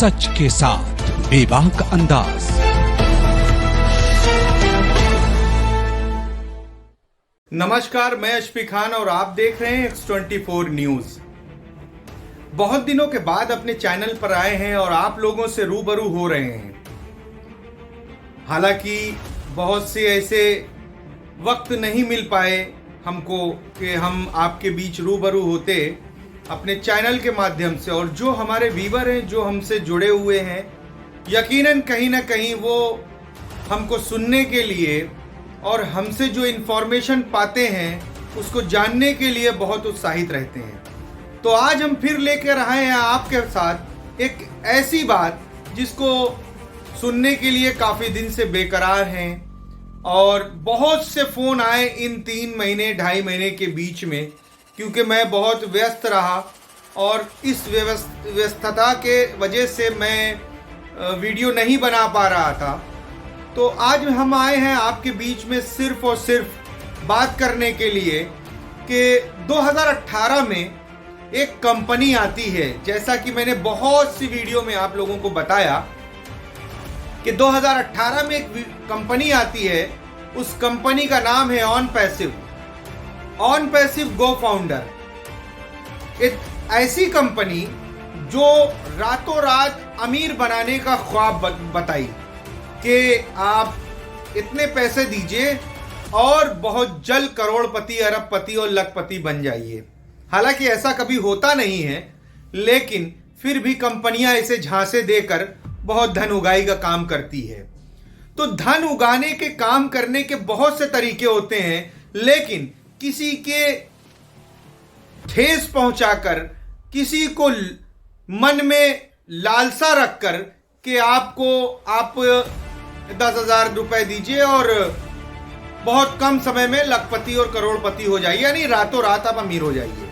सच के साथ बेबाक अंदाज। नमस्कार, मैं अशफी खान और आप देख रहे हैं X24 न्यूज। बहुत दिनों के बाद अपने चैनल पर आए हैं और आप लोगों से रूबरू हो रहे हैं। हालांकि बहुत से ऐसे वक्त नहीं मिल पाए हमको कि हम आपके बीच रूबरू होते अपने चैनल के माध्यम से, और जो हमारे व्यूअर हैं जो हमसे जुड़े हुए हैं, यकीनन कहीं ना कहीं वो हमको सुनने के लिए और हमसे जो इन्फॉर्मेशन पाते हैं उसको जानने के लिए बहुत उत्साहित रहते हैं। तो आज हम फिर लेकर आए हैं आपके साथ एक ऐसी बात जिसको सुनने के लिए काफ़ी दिन से बेकरार हैं, और बहुत से फ़ोन आए इन 3 महीने 2.5 महीने के बीच में, क्योंकि मैं बहुत व्यस्त रहा और इस व्यस्तता के वजह से मैं वीडियो नहीं बना पा रहा था। तो आज हम आए हैं आपके बीच में सिर्फ और सिर्फ बात करने के लिए कि 2018 में एक कंपनी आती है। जैसा कि मैंने बहुत सी वीडियो में आप लोगों को बताया कि 2018 में एक कंपनी आती है। उस कंपनी का नाम है ऑन पैसिव गो फाउंडर। एक ऐसी कंपनी जो रातों रात अमीर बनाने का ख्वाब बताई कि आप इतने पैसे दीजिए और बहुत जल्द करोड़पति, अरबपति और लखपति बन जाइए। हालांकि ऐसा कभी होता नहीं है, लेकिन फिर भी कंपनियां इसे झांसे देकर बहुत धन उगाई का काम करती है। तो धन उगाने के काम करने के बहुत से तरीके होते हैं, लेकिन किसी के ठेस पहुंचाकर, किसी को मन में लालसा रखकर कि आप 10,000 रुपए दीजिए और बहुत कम समय में लखपति और करोड़पति हो जाइए, यानी रातों रात आप अमीर हो जाइए।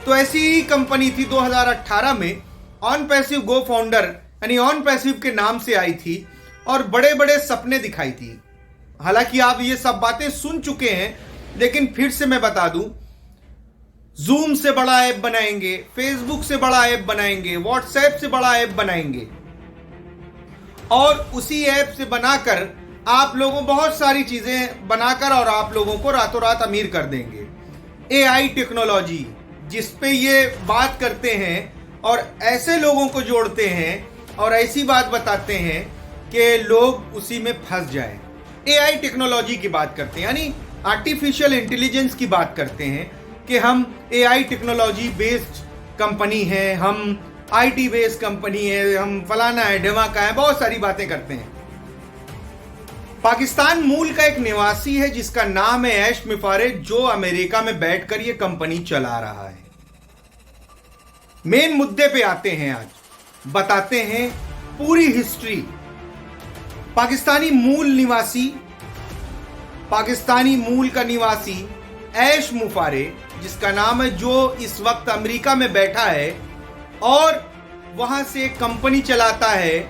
तो ऐसी ही कंपनी थी 2018 में, ऑन पैसिव गो फाउंडर यानी ऑन पैसिव के नाम से आई थी और बड़े बड़े सपने दिखाई थी। हालांकि आप ये सब बातें सुन चुके हैं, लेकिन फिर से मैं बता दूं, जूम से बड़ा ऐप बनाएंगे, फेसबुक से बड़ा ऐप बनाएंगे, व्हाट्सएप से बड़ा ऐप बनाएंगे और उसी ऐप से बनाकर आप लोगों बहुत सारी चीजें बनाकर और आप लोगों को रातों रात अमीर कर देंगे। एआई टेक्नोलॉजी जिस पे ये बात करते हैं और ऐसे लोगों को जोड़ते हैं और ऐसी बात बताते हैं कि लोग उसी में फंस जाएं। एआई टेक्नोलॉजी की बात करते हैं, यानी आर्टिफिशियल इंटेलिजेंस की बात करते हैं कि हम एआई टेक्नोलॉजी बेस्ड कंपनी है, हम आईटी बेस्ड कंपनी है, हम फलाना है, ढिमाका है, बहुत सारी बातें करते हैं। पाकिस्तान मूल का एक निवासी है जिसका नाम है ऐश मुफारे, जो अमेरिका में बैठकर ये कंपनी चला रहा है। मेन मुद्दे पे आते हैं, आज बताते हैं पूरी हिस्ट्री। पाकिस्तानी मूल का निवासी ऐश मुफारे जिसका नाम है, जो इस वक्त अमेरिका में बैठा है और वहां से एक कंपनी चलाता है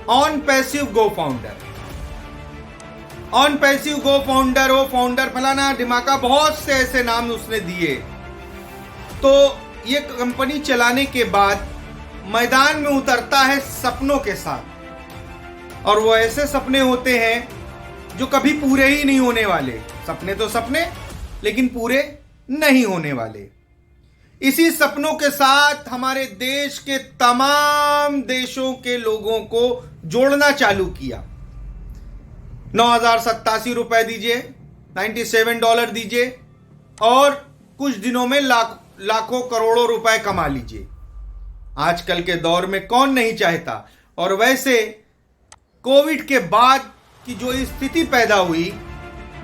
on passive go founder. On passive go founder, वो फाउंडर फलाना ढिमाका, बहुत से ऐसे नाम उसने दिए। तो ये कंपनी चलाने के बाद मैदान में उतरता है सपनों के साथ, और वो ऐसे सपने होते हैं जो कभी पूरे ही नहीं होने वाले। सपने तो सपने, लेकिन पूरे नहीं होने वाले। इसी सपनों के साथ हमारे देश के तमाम देशों के लोगों को जोड़ना चालू किया। 9,087 रुपए दीजिए, $97 दीजिए और कुछ दिनों में लाखों करोड़ों रुपए कमा लीजिए। आजकल के दौर में कौन नहीं चाहता। और वैसे कोविड के बाद की जो स्थिति पैदा हुई,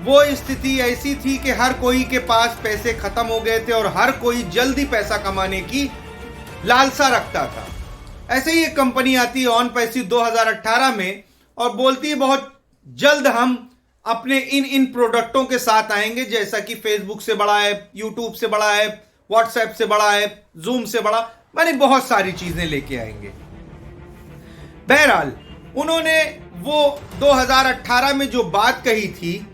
वो स्थिति ऐसी थी कि हर कोई के पास पैसे खत्म हो गए थे और हर कोई जल्दी पैसा कमाने की लालसा रखता था। ऐसे ही एक कंपनी आती है ऑन पैसिव 2018 में और बोलती है बहुत जल्द हम अपने इन प्रोडक्टों के साथ आएंगे, जैसा कि फेसबुक से बड़ा ऐप, यूट्यूब से बड़ा ऐप, व्हाट्सएप से बड़ा ऐप, जूम से बड़ा, माने बहुत सारी चीजें लेके आएंगे। बहरहाल उन्होंने वो 2018 में जो बात कही थी,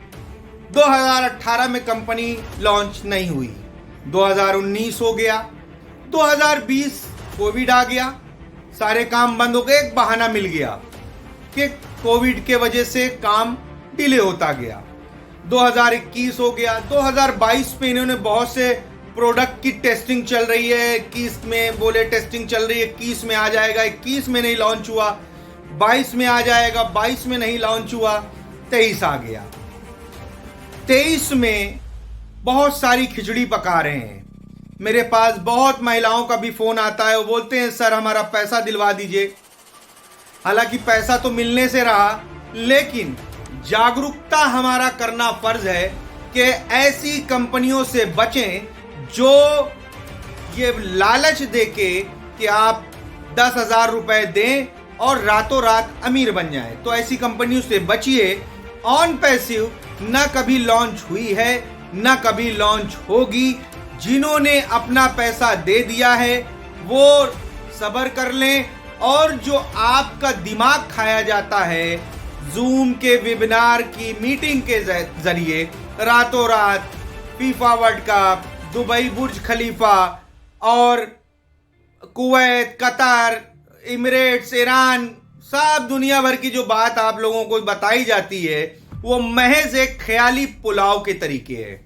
2018 में कंपनी लॉन्च नहीं हुई। 2019 हो गया, 2020 कोविड आ गया, सारे काम बंद हो गए। एक बहाना मिल गया कि कोविड के वजह से काम डिले होता गया। 2021 हो गया, 2022 में इन्होंने बहुत से प्रोडक्ट की टेस्टिंग चल रही है। 21 में बोले टेस्टिंग चल रही है, 21 में आ जाएगा, 21 में नहीं लॉन्च हुआ, 22 में आ जाएगा, 22 में नहीं लॉन्च हुआ, 23 आ गया। 23 में बहुत सारी खिचड़ी पका रहे हैं। मेरे पास बहुत महिलाओं का भी फोन आता है, वो बोलते हैं सर हमारा पैसा दिलवा दीजिए। हालांकि पैसा तो मिलने से रहा, लेकिन जागरूकता हमारा करना फर्ज है कि ऐसी कंपनियों से बचें जो ये लालच देके कि आप 10,000 रुपए दें और रातों रात अमीर बन जाएं। तो ऐसी कंपनियों से बचिए। ऑन पैसिव न कभी लॉन्च हुई है, न कभी लॉन्च होगी। जिन्होंने अपना पैसा दे दिया है वो सब्र कर लें। और जो आपका दिमाग खाया जाता है जूम के वेबिनार की मीटिंग के जरिए, रातों रात फीफा वर्ल्ड कप, दुबई बुर्ज खलीफा और कुवैत, कतर, इमिरेट्स, ईरान, सब दुनिया भर की जो बात आप लोगों को बताई जाती है वो महज एक ख्याली पुलाव के तरीके है।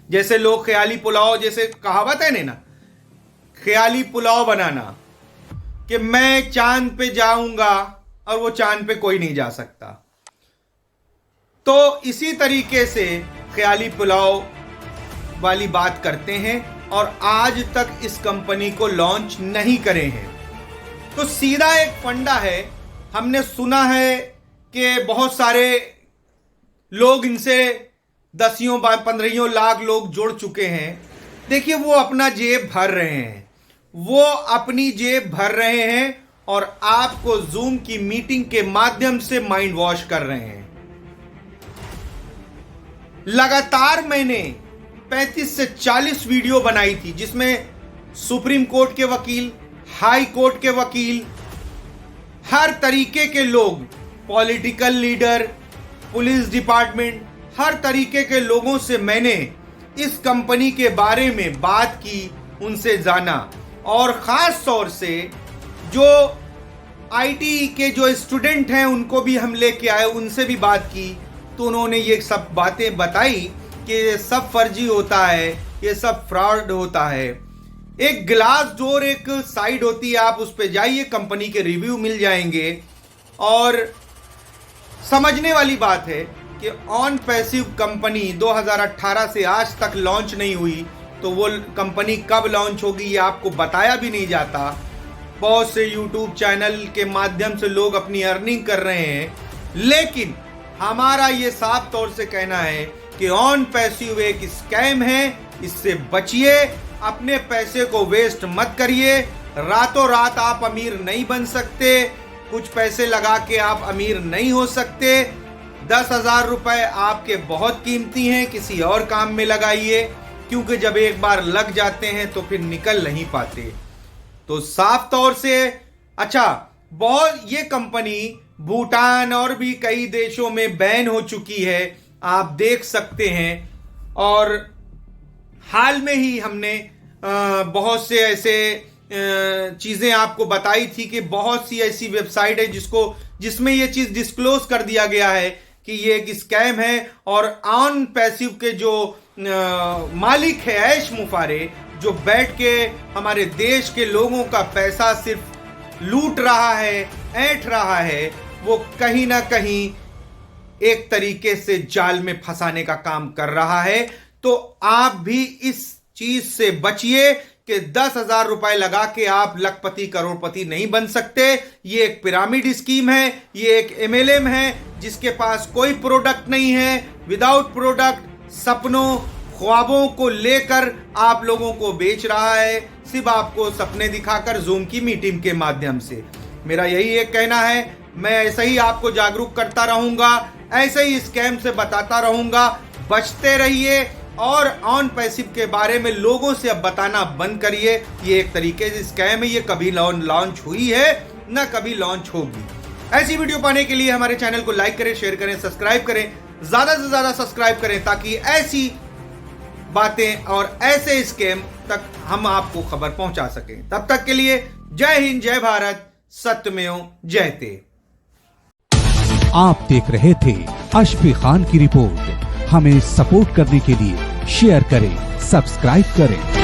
जैसे लोग ख्याली पुलाव, जैसे कहावत है ना, ख्याली पुलाव बनाना कि मैं चांद पे जाऊंगा और वो चांद पे कोई नहीं जा सकता। तो इसी तरीके से ख्याली पुलाव वाली बात करते हैं और आज तक इस कंपनी को लॉन्च नहीं करे हैं। तो सीधा एक फंडा है। हमने सुना है कि बहुत सारे लोग इनसे 10-15 लाख लोग जुड़ चुके हैं। देखिए वो अपना जेब भर रहे हैं, वो अपनी जेब भर रहे हैं और आपको जूम की मीटिंग के माध्यम से माइंड वॉश कर रहे हैं। लगातार मैंने 35 से 40 वीडियो बनाई थी जिसमें सुप्रीम कोर्ट के वकील, हाई कोर्ट के वकील, हर तरीके के लोग, पॉलिटिकल लीडर, पुलिस डिपार्टमेंट, हर तरीके के लोगों से मैंने इस कंपनी के बारे में बात की, उनसे जाना। और खास तौर से जो आईटी के जो स्टूडेंट हैं उनको भी हम लेके आए, उनसे भी बात की। तो उन्होंने ये सब बातें बताई कि ये सब फर्जी होता है, ये सब फ्रॉड होता है। एक ग्लास डोर एक साइड होती है, आप उस पर जाइए, कंपनी के रिव्यू मिल जाएंगे। और समझने वाली बात है कि ऑन पैसिव कंपनी 2018 से आज तक लॉन्च नहीं हुई, तो वो कंपनी कब लॉन्च होगी ये आपको बताया भी नहीं जाता। बहुत से यूट्यूब चैनल के माध्यम से लोग अपनी अर्निंग कर रहे हैं, लेकिन हमारा ये साफ तौर से कहना है कि ऑन पैसिव एक स्कैम है, इससे बचिए, अपने पैसे को वेस्ट मत करिए। रातों रात आप अमीर नहीं बन सकते, कुछ पैसे लगा के आप अमीर नहीं हो सकते। 10,000 रुपए आपके बहुत कीमती हैं, किसी और काम में लगाइए, क्योंकि जब एक बार लग जाते हैं तो फिर निकल नहीं पाते। तो साफ तौर से अच्छा, बहुत ये कंपनी भूटान और भी कई देशों में बैन हो चुकी है, आप देख सकते हैं। और हाल में ही हमने बहुत से ऐसे चीजें आपको बताई थी कि बहुत सी ऐसी वेबसाइट है जिसमें ये चीज डिस्क्लोज कर दिया गया है कि ये एक स्कैम है। और ऑन पैसिव के जो मालिक है ऐश मुफारे, जो बैठ के हमारे देश के लोगों का पैसा सिर्फ लूट रहा है, ऐंठ रहा है, वो कहीं ना कहीं एक तरीके से जाल में फंसाने का काम कर रहा है। तो आप भी इस चीज से बचिए कि 10,000 रुपए लगा के आप लखपति करोड़पति नहीं बन सकते। ये एक पिरामिड स्कीम है, ये एक MLM है जिसके पास कोई प्रोडक्ट नहीं है। विदाउट प्रोडक्ट सपनों ख्वाबों को लेकर आप लोगों को बेच रहा है, सिर्फ आपको सपने दिखाकर जूम की मीटिंग के माध्यम से। मेरा यही एक कहना है, मैं ऐसे ही आपको जागरूक करता रहूंगा, ऐसे ही स्कैम से बताता रहूंगा। बचते रहिए और ऑन पैसिव के बारे में लोगों से अब बताना बंद करिए। ये एक तरीके से स्कैम है, ये कभी लॉन्च हुई है ना कभी लॉन्च होगी। ऐसी वीडियो पाने के लिए हमारे चैनल को लाइक करें, शेयर करें, सब्सक्राइब करें, ज्यादा से ज्यादा सब्सक्राइब करें ताकि ऐसी बातें और ऐसे स्कैम तक हम आपको खबर पहुंचा सकें। तब तक के लिए जय हिंद, जय भारत, सत्यमेव जयते। आप देख रहे थे अशफी खान की रिपोर्ट। हमें सपोर्ट करने के लिए शेयर करें, सब्सक्राइब करें।